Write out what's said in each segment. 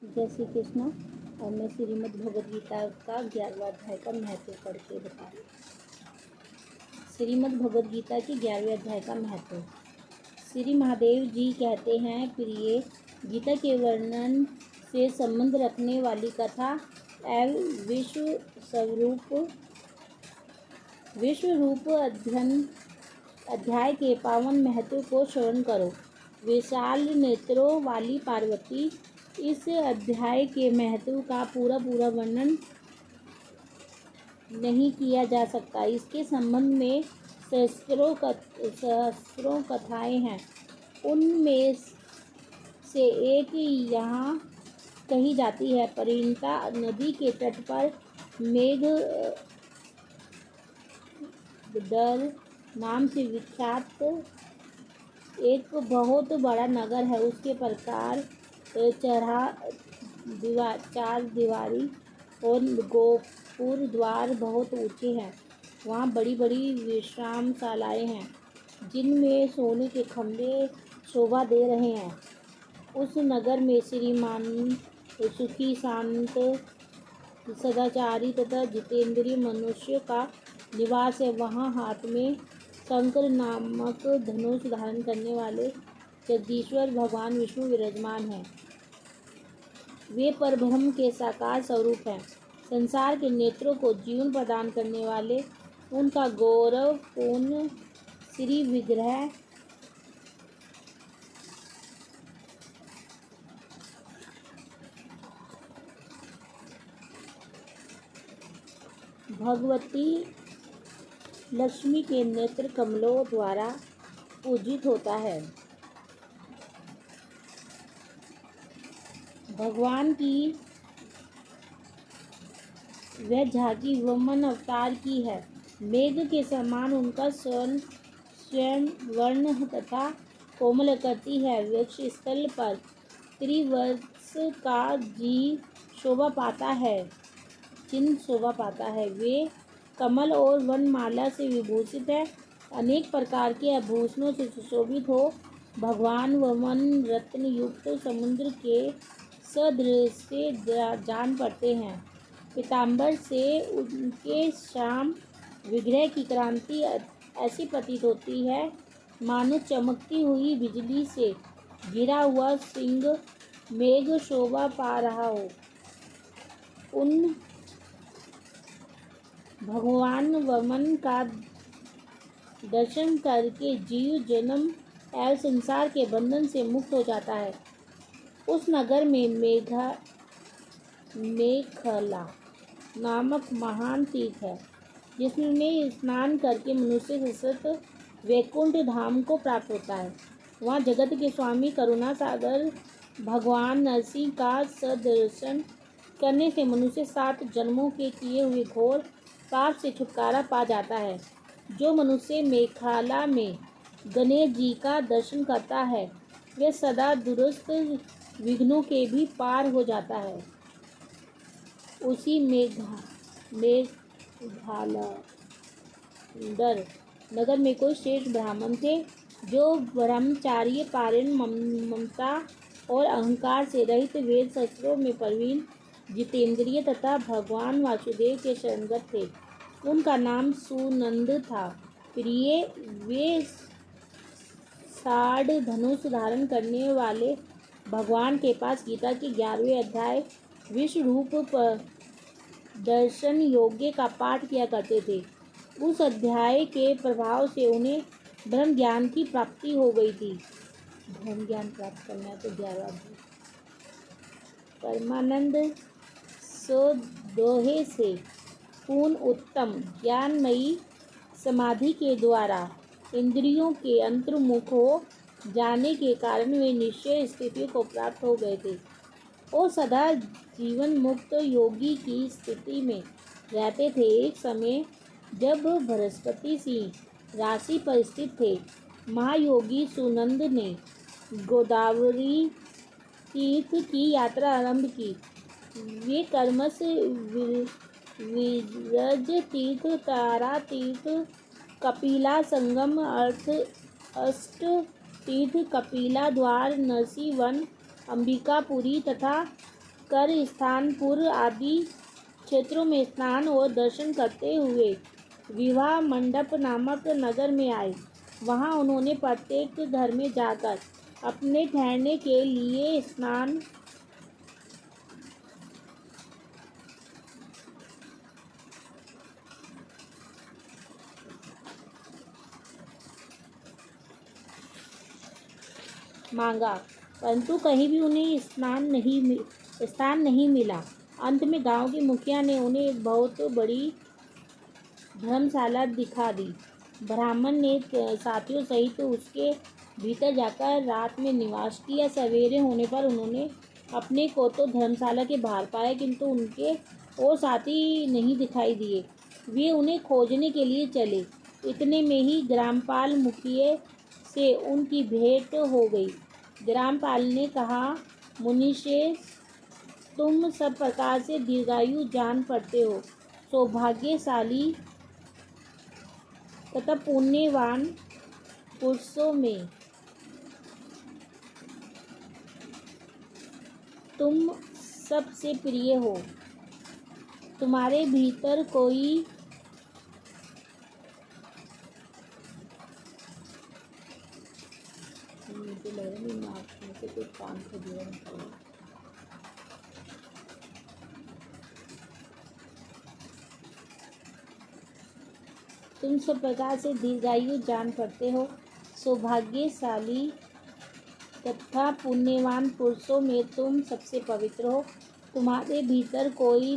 जय श्री कृष्ण। और मैं श्रीमद् भगवद गीता का 11वां अध्याय का महत्व पढ़ के बता रही हूँ। श्रीमद् भगवद गीता के 11वें अध्याय का महत्व। श्री महादेव जी कहते हैं, प्रिय, गीता के वर्णन से संबंध रखने वाली कथा एवं विश्व रूप अध्याय के पावन महत्व को श्रवण करो। विशाल नेत्रों वाली पार्वती, इस अध्याय के महत्व का पूरा वर्णन नहीं किया जा सकता। इसके संबंध में सहस्त्रों कथाएं हैं। उनमें से एक यहाँ कही जाती है। परिणीता नदी के तट पर मेघडल नाम से विख्यात एक बहुत बड़ा नगर है। उसके प्रकार चार दीवारी और गोपुर द्वार बहुत ऊंचे हैं। वहाँ बड़ी बड़ी विश्रामशालाएं हैं, जिनमें सोने के खंभे शोभा दे रहे हैं। उस नगर में श्रीमान सुखी, शांत, सदाचारी तथा जितेंद्रिय मनुष्य का निवास है। वहाँ हाथ में शंकर नामक धनुष धारण करने वाले जगदीश्वर भगवान विष्णु विराजमान हैं। वे परब्रह्म के साकार स्वरूप हैं। संसार के नेत्रों को जीवन प्रदान करने वाले उनका गौरवपूर्ण श्री विग्रह भगवती लक्ष्मी के नेत्र कमलों द्वारा पूजित होता है। भगवान की वह झांकी वमन अवतार की है। मेघ के समान उनका स्वयं वर्ण तथा कोमल करती है। वृक्ष स्थल पर त्रिवर्ष का शोभा पाता है। वे कमल और वनमाला से विभूषित है। अनेक प्रकार के आभूषणों से सुशोभित हो भगवान वमन रत्न युक्त समुद्र के सदृश जान पड़ते हैं। पीताम्बर से उनके श्याम विग्रह की क्रांति ऐसी प्रतीत होती है मानो चमकती हुई बिजली से घिरा हुआ सिंह मेघ शोभा पा रहा हो। उन भगवान वमन का दर्शन करके जीव जन्म एवं संसार के बंधन से मुक्त हो जाता है। उस नगर में मेखला नामक महान तीर्थ है, जिसमें स्नान करके मनुष्य सतत वैकुंठ धाम को प्राप्त होता है। वहाँ जगत के स्वामी करुणा सागर भगवान नरसिंह का सदर्शन करने से मनुष्य 7 जन्मों के किए हुए घोर पाप से छुटकारा पा जाता है। जो मनुष्य मेखला में गणेश जी का दर्शन करता है, वह सदा दुरुस्त विघ्नों के भी पार हो जाता है। उसी मेघालय नगर में कोई श्रेष्ठ ब्राह्मण थे, जो ब्रह्मचार्य पारण, ममता और अहंकार से रहित, वेद शास्त्रों में प्रवीण, जितेंद्रिय तथा भगवान वासुदेव के शरणगत थे। उनका नाम सुनंद था। प्रिय, वे साढ़ धनुष धारण करने वाले भगवान के पास गीता के 11वें अध्याय विश्व रूप दर्शन योग्य का पाठ किया करते थे। उस अध्याय के प्रभाव से उन्हें ब्रह्म ज्ञान की प्राप्ति हो गई थी। ब्रह्म ज्ञान प्राप्त करना है तो 11वां अध्याय। परमानंद दोहे से पूर्ण उत्तम ज्ञानमयी समाधि के द्वारा इंद्रियों के अंतर्मुख हो जाने के कारण वे निश्चय स्थिति को प्राप्त हो गए थे और सदा जीवन मुक्त योगी की स्थिति में रहते थे। एक समय जब बृहस्पति सिंह राशि पर स्थित थे, महायोगी सुनंद ने गोदावरी तीर्थ की यात्रा आरंभ की। वे कर्मश विरज तीर्थ, तारा तीर्थ, कपिला संगम, अष्ट तीर्थ, कपिला द्वार, नरसी वन, अंबिकापुरी तथा कर स्थानपुर आदि क्षेत्रों में स्नान और दर्शन करते हुए विवाह मंडप नामक नगर में आए। वहां उन्होंने प्रत्येक घर में जाकर अपने ठहरने के लिए स्नान मांगा, परंतु कहीं भी उन्हें स्थान नहीं मिला। अंत में गांव के मुखिया ने उन्हें एक बहुत बड़ी धर्मशाला दिखा दी। ब्राह्मण ने साथियों सहित उसके भीतर जाकर रात में निवास किया। सवेरे होने पर उन्होंने अपने को तो धर्मशाला के बाहर पाया, किंतु उनके और साथी नहीं दिखाई दिए। वे उन्हें खोजने के लिए चले। इतने में ही ग्रामपाल मुखिया से उनकी भेंट हो गई। ग्रामपाल ने कहा, मुनीश्वर, तुम सब प्रकार से दीर्घायु जान पड़ते हो। सौभाग्यशाली तथा पुण्यवान पुरुषों में तुम सबसे प्रिय हो। तुम्हारे भीतर कोई काम से जुड़ा नहीं। तुम सब प्रकार से दीर्घायु जान पड़ते हो। सौभाग्यशाली तथा पुण्यवान पुरुषों में तुम सबसे पवित्र हो। तुम्हारे भीतर कोई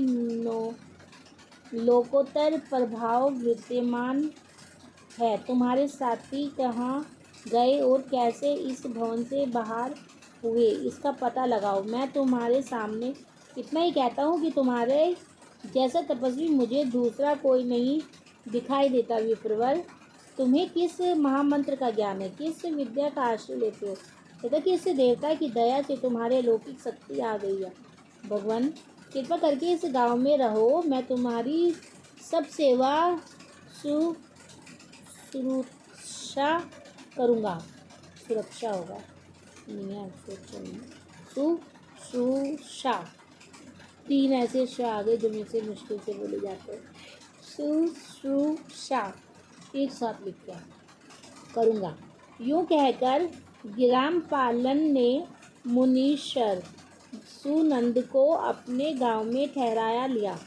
लोकोत्तर प्रभाव विद्यमान है। तुम्हारे साथी कहाँ गए और कैसे इस भवन से बाहर हुए, इसका पता लगाओ। मैं तुम्हारे सामने इतना ही कहता हूँ कि तुम्हारे जैसा तपस्वी मुझे दूसरा कोई नहीं दिखाई देता। विप्रवर, तुम्हें किस महामंत्र का ज्ञान है? किस विद्या का आश्रय लेते हो? तथा किस देवता की दया से तुम्हारे लौकिक शक्ति आ गई है? भगवान, कृपा करके इस गांव में रहो। मैं तुम्हारी सब सेवा सुरक्षा करूँगा। सुरक्षा होगा, सुश्रूषा। 3 ऐसे श आ गए जो मुझसे मुश्किल से बोले जाते हैं। सुश्रूषा एक साथ लिख के करूँगा। यूँ कहकर ग्रामपालन ने मुनीश्वर सुनंद को अपने गांव में ठहराया लिया।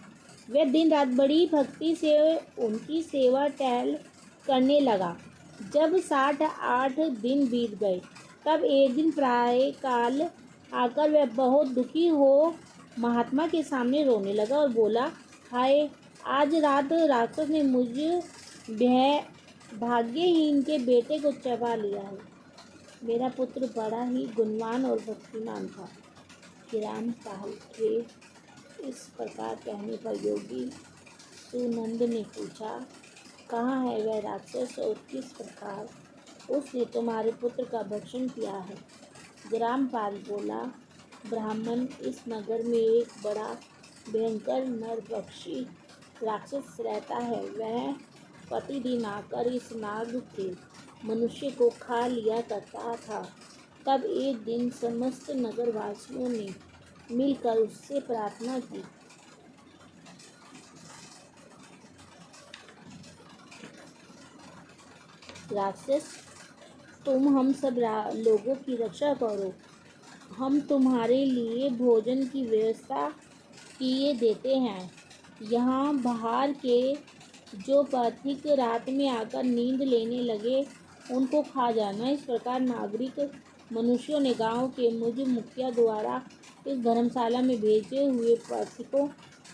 वह दिन रात बड़ी भक्ति से उनकी सेवा टहल करने लगा। जब 7-8 दिन बीत गए, तब एक दिन प्रातःकाल आकर वह बहुत दुखी हो महात्मा के सामने रोने लगा और बोला, हाय, आज रात राक्षस ने मुझ भाग्यहीन के बेटे को चबा लिया है। मेरा पुत्र बड़ा ही गुणवान और भक्तिमान था। ग्रामपाल के इस प्रकार कहने पर योगी सुनंद ने पूछा, कहाँ है वह राक्षस और किस प्रकार उसने तुम्हारे पुत्र का भक्षण किया है? ग्रामपाल बोला, ब्राह्मण, इस नगर में एक बड़ा भयंकर नरभक्षी राक्षस रहता है। वह प्रतिदिन आकर इस नाग के मनुष्य को खा लिया करता था। तब एक दिन समस्त नगरवासियों ने मिलकर उससे प्रार्थना की, राक्षस, तुम हम सब लोगों की रक्षा करो। हम तुम्हारे लिए भोजन की व्यवस्था किए देते हैं। यहाँ बाहर के जो पथिक रात में आकर नींद लेने लगे, उनको खा जाना। इस प्रकार नागरिक मनुष्यों ने गांव के मुझ मुखिया द्वारा इस धर्मशाला में भेजे हुए पथिकों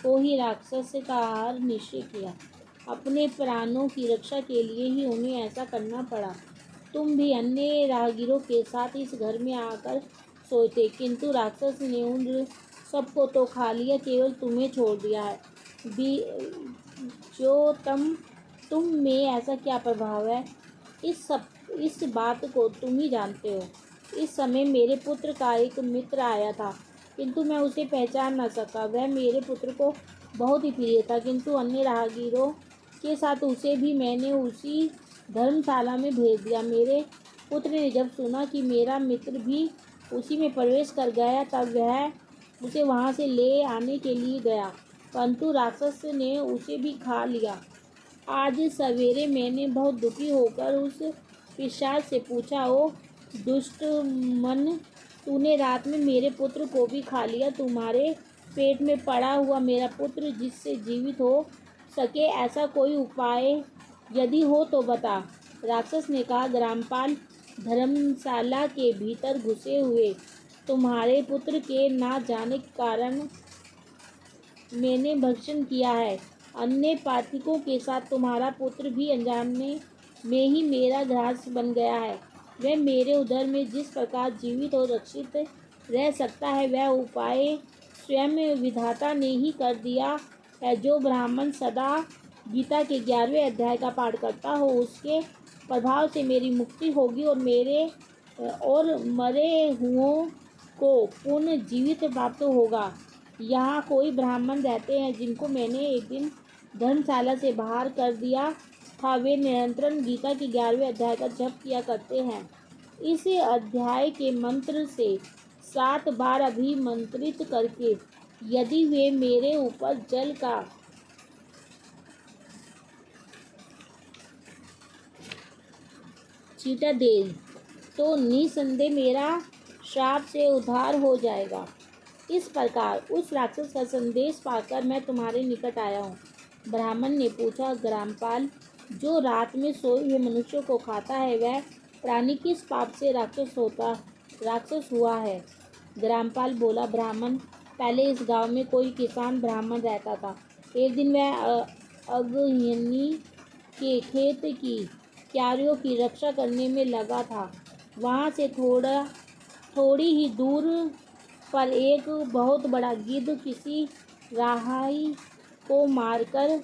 को ही राक्षस का आहार निश्चय किया। अपने प्राणों की रक्षा के लिए ही उन्हें ऐसा करना पड़ा। तुम भी अन्य राहगीरों के साथ इस घर में आकर सोए थे, किंतु राक्षस ने उन सबको तो खा लिया, केवल तुम्हें छोड़ दिया है। जो तुम में ऐसा क्या प्रभाव है, इस बात को तुम ही जानते हो। इस समय मेरे पुत्र का एक मित्र आया था, किंतु मैं उसे पहचान न सका। वह मेरे पुत्र को बहुत ही प्रिय था, किंतु अन्य राहगीरों के साथ उसे भी मैंने उसी धर्मशाला में भेज दिया। मेरे पुत्र ने जब सुना कि मेरा मित्र भी उसी में प्रवेश कर गया, तब वह उसे वहाँ से ले आने के लिए गया, परंतु राक्षस ने उसे भी खा लिया। आज सवेरे मैंने बहुत दुखी होकर उस पिशाच से पूछा, ओ दुष्ट मन, तूने रात में मेरे पुत्र को भी खा लिया। तुम्हारे पेट में पड़ा हुआ मेरा पुत्र जिससे जीवित हो सके ऐसा कोई उपाय यदि हो तो बता। राक्षस ने कहा, ग्रामपाल, धर्मशाला के भीतर घुसे हुए तुम्हारे पुत्र के ना जाने के कारण मैंने भक्षण किया है। अन्य पाठकों के साथ तुम्हारा पुत्र भी अनजाने में ही मेरा ग्रास बन गया है। वह मेरे उदर में जिस प्रकार जीवित और रक्षित रह सकता है वह उपाय स्वयं विधाता ने ही कर दिया है। जो ब्राह्मण सदा गीता के 11वें अध्याय का पाठ करता हो उसके प्रभाव से मेरी मुक्ति होगी और मरे हुओं को पुनः जीवित प्राप्त होगा। यहाँ कोई ब्राह्मण रहते हैं जिनको मैंने एक दिन धर्मशाला से बाहर कर दिया था। वे निरंतर गीता के 11वें अध्याय का जप किया करते हैं। इस अध्याय के मंत्र से 7 बार अभिमंत्रित करके यदि वे मेरे ऊपर जल का छींटा दे तो निसंदेह मेरा श्राप से उद्धार हो जाएगा। इस प्रकार उस राक्षस का संदेश पाकर मैं तुम्हारे निकट आया हूँ। ब्राह्मण ने पूछा, ग्रामपाल, जो रात में सोए हुए मनुष्यों को खाता है वह प्राणी किस पाप से राक्षस हुआ है? ग्रामपाल बोला, ब्राह्मण, पहले इस गांव में कोई किसान ब्राह्मण रहता था। एक दिन वह अगहनी के खेत की क्यारियों की रक्षा करने में लगा था। वहाँ से थोड़ी ही दूर पर एक बहुत बड़ा गिद्ध किसी राही को मारकर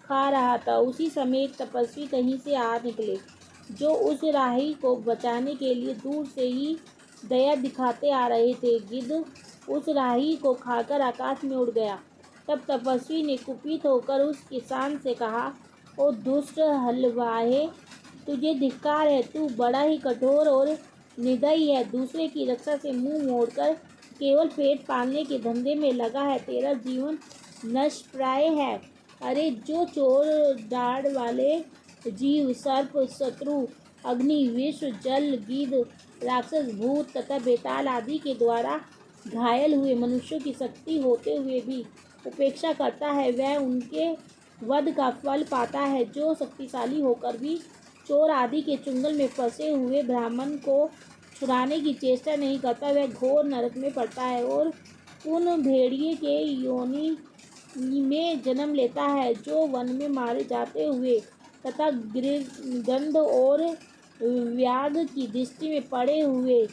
खा रहा था। उसी समय एक तपस्वी कहीं से आ निकले जो उस राही को बचाने के लिए दूर से ही दया दिखाते आ रहे थे। गिद्ध उस राही को खाकर आकाश में उड़ गया। तब तपस्वी ने कुपित होकर उस किसान से कहा, ओ दुष्ट हलवाहे, तुझे धिक्कार है। तू बड़ा ही कठोर और निर्दयी है। दूसरे की रक्षा से मुंह मोड़कर केवल पेट पालने के धंधे में लगा है। तेरा जीवन नष्टप्राय है। अरे जो चोर दाढ़ वाले जीव, सर्प, शत्रु, अग्नि, विष, जल, गिद्ध, राक्षस, भूत तथा बेताल आदि के द्वारा घायल हुए मनुष्यों की शक्ति होते हुए भी उपेक्षा करता है वह उनके वध का फल पाता है। जो शक्तिशाली होकर भी चोर आदि के चुंगल में फंसे हुए ब्राह्मण को छुड़ाने की चेष्टा नहीं करता वह घोर नरक में पड़ता है और उन भेड़िए के योनि में जन्म लेता है। जो वन में मारे जाते हुए तथा गंध और व्याध की दृष्टि में पड़े हुए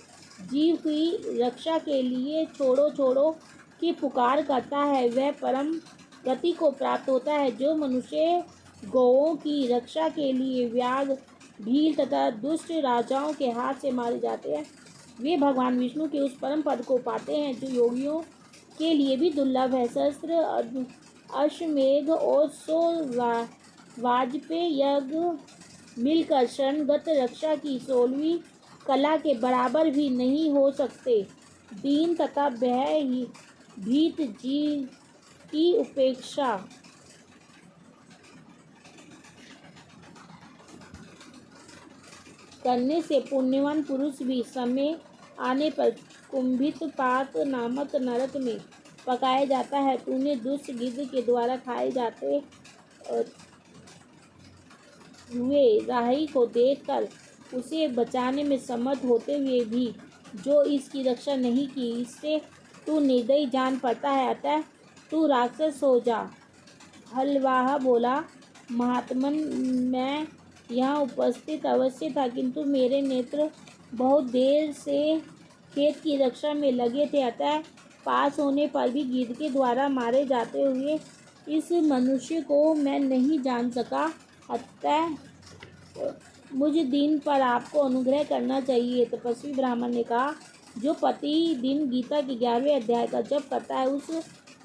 जीव की रक्षा के लिए छोड़ो छोड़ो की पुकार करता है वह परम गति को प्राप्त होता है। जो मनुष्य गौओं की रक्षा के लिए व्याघ, भील तथा दुष्ट राजाओं के हाथ से मारे जाते हैं वे भगवान विष्णु के उस परम पद को पाते हैं जो योगियों के लिए भी दुर्लभ है। सहस्त्र अश्वमेध और 100 वाजपेय यज्ञ मिलकर शरणगत रक्षा की 16वीं कला के बराबर भी नहीं हो सकते। दीन तथा भीत जीव की उपेक्षा करने से पुण्यवान पुरुष भी समय आने पर कुंभित पात नामक नरक में पकाया जाता है। तूने दुष्ट गिद्ध के द्वारा खाए जाते हुए राही को देखकर उसे बचाने में समर्थ होते हुए भी जो इसकी रक्षा नहीं की, इससे तू निर्दयी जान पड़ता है। अतः तू राक्षस हो जा। हलवाहा बोला, महात्मन, मैं यहाँ उपस्थित अवश्य था किंतु मेरे नेत्र बहुत देर से खेत की रक्षा में लगे थे। अतः पास होने पर भी गिद्ध के द्वारा मारे जाते हुए इस मनुष्य को मैं नहीं जान सका। अतः मुझ दिन पर आपको अनुग्रह करना चाहिए। तपस्वी ब्राह्मण ने कहा, जो प्रतिदिन गीता के 11वें अध्याय का जप करता है उस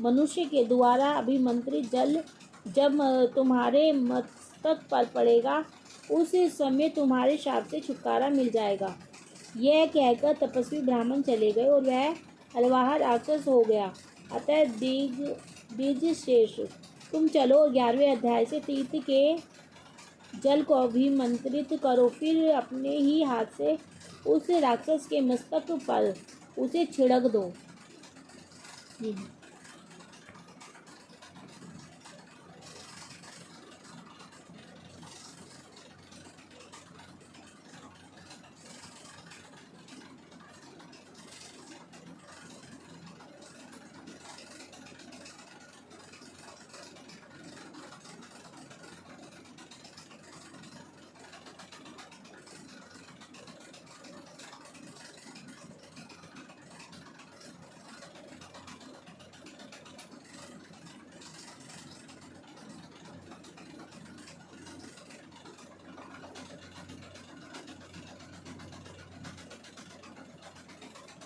मनुष्य के द्वारा अभिमंत्रित जल जब तुम्हारे मस्तक पर पड़ेगा उस समय तुम्हारे शाप से छुटकारा मिल जाएगा। यह कहकर तपस्वी ब्राह्मण चले गए और वह हलवाहा राक्षस हो गया। अतः द्विज शेष, तुम चलो 11वें अध्याय से तीर्थ के जल को अभिमंत्रित करो, फिर अपने ही हाथ से उस राक्षस के मस्तक पर उसे छिड़क दो।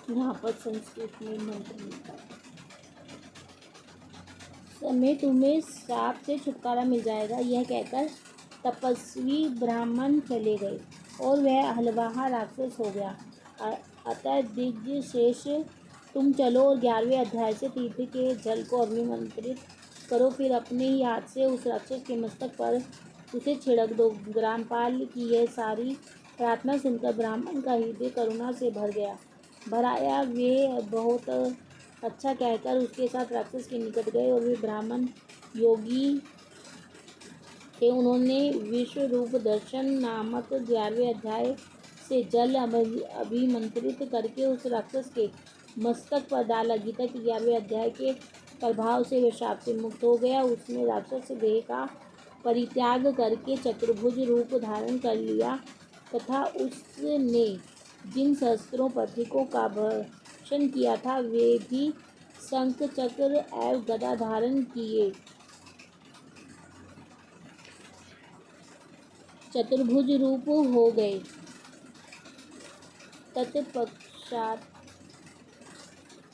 यहाँ पर संस्कृत में मंत्र मिलता है। समय तुम्हें श्राप से छुटकारा मिल जाएगा, यह कहकर तपस्वी ब्राह्मण चले गए और वह हलवाहा राक्षस हो गया। अतः दिग्ज शेष, तुम चलो और 11वें अध्याय से तीर्थ के जल को अभिमंत्रित करो, फिर अपने ही हाथ से उस राक्षस के मस्तक पर उसे छिड़क दो। ग्रामपाल की यह सारी प्रार्थना सुनकर ब्राह्मण का हृदय करुणा से भर आया। वे बहुत अच्छा कहकर उसके साथ राक्षस के निकट गए और वे ब्राह्मण योगी थे। उन्होंने विश्व रूप दर्शन नामक 11वें अध्याय से जल अभिमंत्रित करके उस राक्षस के मस्तक पर डाला। गीता के 11वें अध्याय के प्रभाव से वह शाप से मुक्त हो गया। उसने राक्षस देह का परित्याग करके चतुर्भुज रूप धारण कर लिया तथा उसने जिन शस्त्रों पथिकों का भक्षण किया था वे भी शंख चक्र एवं गदा धारण किए चतुर्भुज रूप हो गए।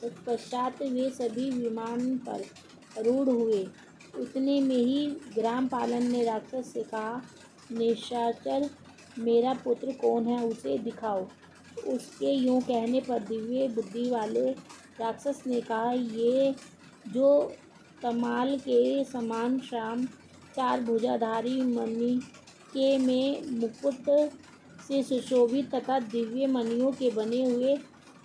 तत्पश्चात वे सभी विमान पर रूढ़ हुए। उतने में ही ग्रामपालन ने राक्षस से कहा, निशाचर, मेरा पुत्र कौन है, उसे दिखाओ। उसके यूँ कहने पर दिव्य बुद्धि वाले राक्षस ने कहा, ये जो तमाल के समान श्याम 4 भुजाधारी मणिके में मुकुट से सुशोभित तथा दिव्य मणियों के बने हुए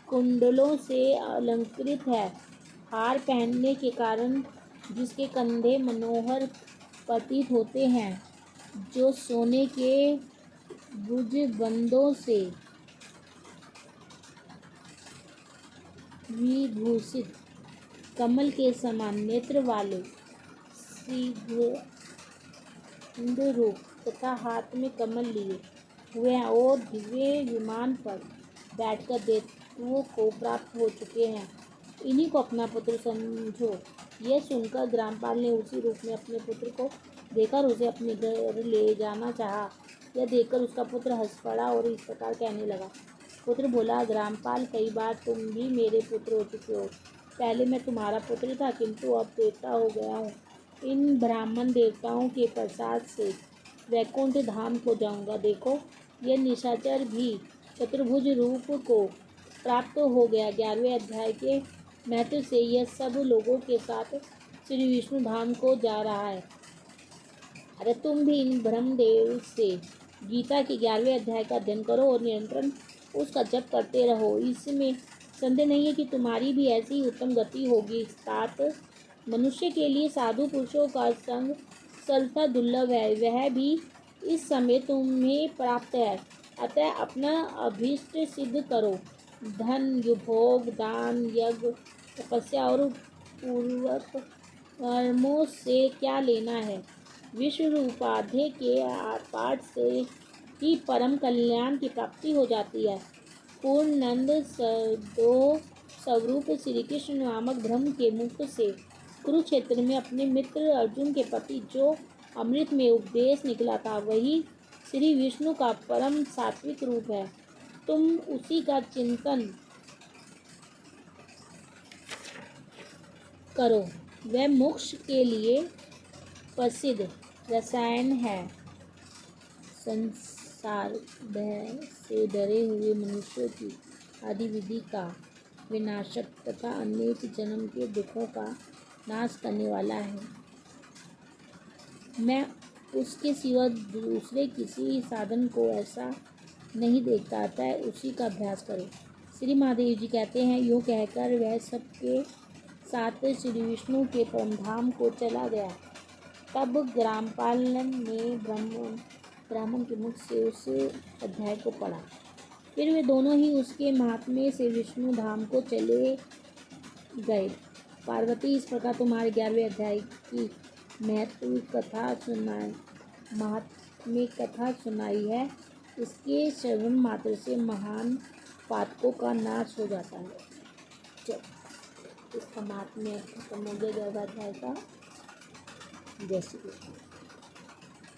कुंडलों से अलंकृत है, हार पहनने के कारण जिसके कंधे मनोहर प्रतीत होते हैं, जो सोने के भुजबंदों से विभूषित, कमल के समान नेत्र वाले, शीघ्र रूप तथा हाथ में कमल लिए हुए हैं और दिव्य विमान पर बैठकर दैत्यों को प्राप्त हो चुके हैं, इन्हीं को अपना पुत्र समझो। यह सुनकर ग्रामपाल ने उसी रूप में अपने पुत्र को देखकर उसे अपने घर ले जाना चाहा। यह देखकर उसका पुत्र हंस पड़ा और इस प्रकार कहने लगा। पुत्र बोला, ग्रामपाल, कई बार तुम भी मेरे पुत्र हो चुके हो। पहले मैं तुम्हारा पुत्र था, किंतु अब देवता हो गया हूँ। इन ब्राह्मण देवताओं के प्रसाद से वैकुंठ धाम को जाऊँगा। देखो, यह निशाचर भी चतुर्भुज रूप को प्राप्त हो गया। 11वें अध्याय के महत्व से यह सब लोगों के साथ श्री विष्णु धाम को जा रहा है। अरे तुम भी इन ब्रह्मदेव से गीता के 11वें अध्याय का अध्ययन करो और निरंतर उसका जप करते रहो। इसमें संदेह नहीं है कि तुम्हारी भी ऐसी ही उत्तम गति होगी। तात, मनुष्य के लिए साधु पुरुषों का संग सरलता दुर्लभ है, वह भी इस समय तुम्हें प्राप्त है। अतः अपना अभीष्ट सिद्ध करो। धन, भोग, दान, यज्ञ, तपस्या और पूर्वक कर्मों से क्या लेना है। विश्व रूपाध्याय के पाठ से ही परम कल्याण की प्राप्ति हो जाती है। पूर्णानंद स्वरूप श्री कृष्ण नामक ब्रह्म के मुख से कुरुक्षेत्र में अपने मित्र अर्जुन के प्रति जो अमृत में उपदेश निकला था, वही श्री विष्णु का परम सात्विक रूप है। तुम उसी का चिंतन करो। वह मोक्ष के लिए प्रसिद्ध रसायन है। संसार भय से डरे हुए मनुष्यों की आदि विधि का विनाशक तथा अनेक जन्म के दुखों का नाश करने वाला है। मैं उसके सिवा दूसरे किसी साधन को ऐसा नहीं देखता, अतः उसी का अभ्यास करो। श्री महादेव जी कहते हैं, यूँ कहकर वह सबके साथ श्री विष्णु के परमधाम को चला गया। तब ग्रामपालन ने ब्राह्मण के मुख से उस अध्याय को पढ़ा। फिर वे दोनों ही उसके महात्म्य से विष्णु धाम को चले गए। पार्वती, इस प्रकार तुम्हारे 11वें अध्याय की महात्म्य कथा सुनाई है। इसके श्रवण मात्र से महान पातकों का नाश हो जाता है। चलो, इसका महात्म्य खत्म हो गया 11वें अध्याय का। जय श्री कृष्ण।